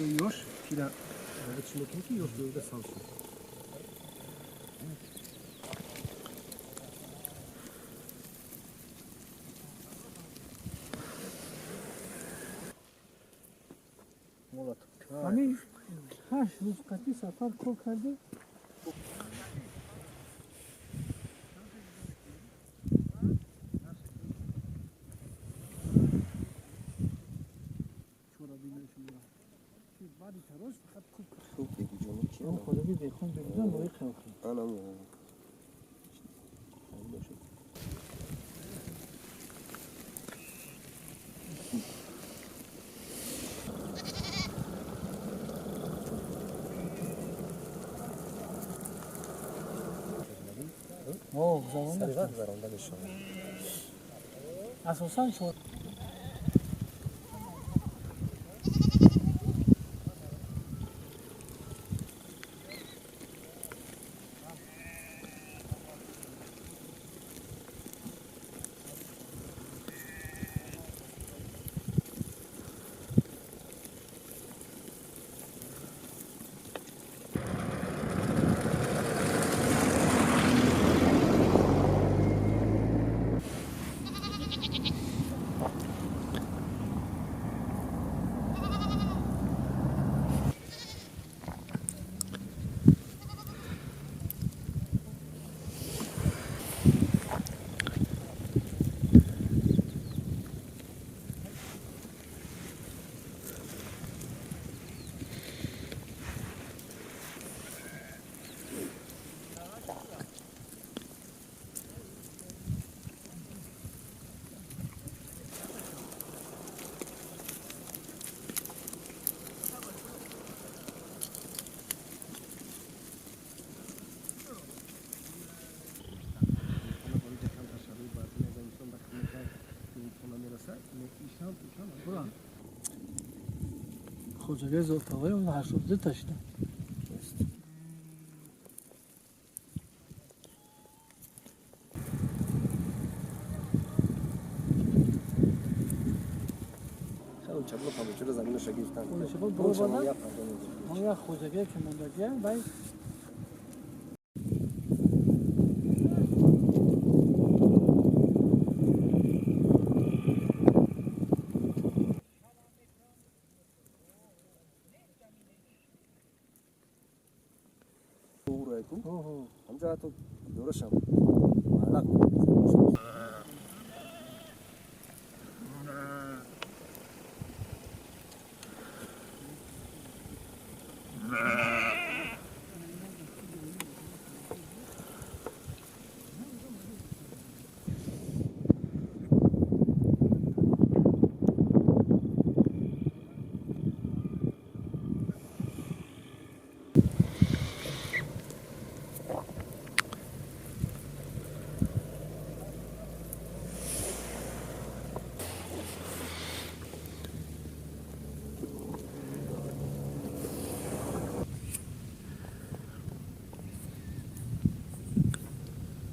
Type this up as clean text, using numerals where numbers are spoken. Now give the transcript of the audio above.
już, chwila, wytrzymaj kółki, już były do sosu. همین 8 روز قطعی سفر کار کرده خوب دیگه جمعه چیه؟ اون خدا بیخون بریزن باید خیلی آنم اوه زمان سریعت براندن شما اساسا شد خوزگه زلطاوی اون 80 تاشیدم خیلی چرا بکنم چرا زمینش گرفتن خودش بود برو بالا اون یا خوزگه که موندگیه باید همجا تو درست شم معلق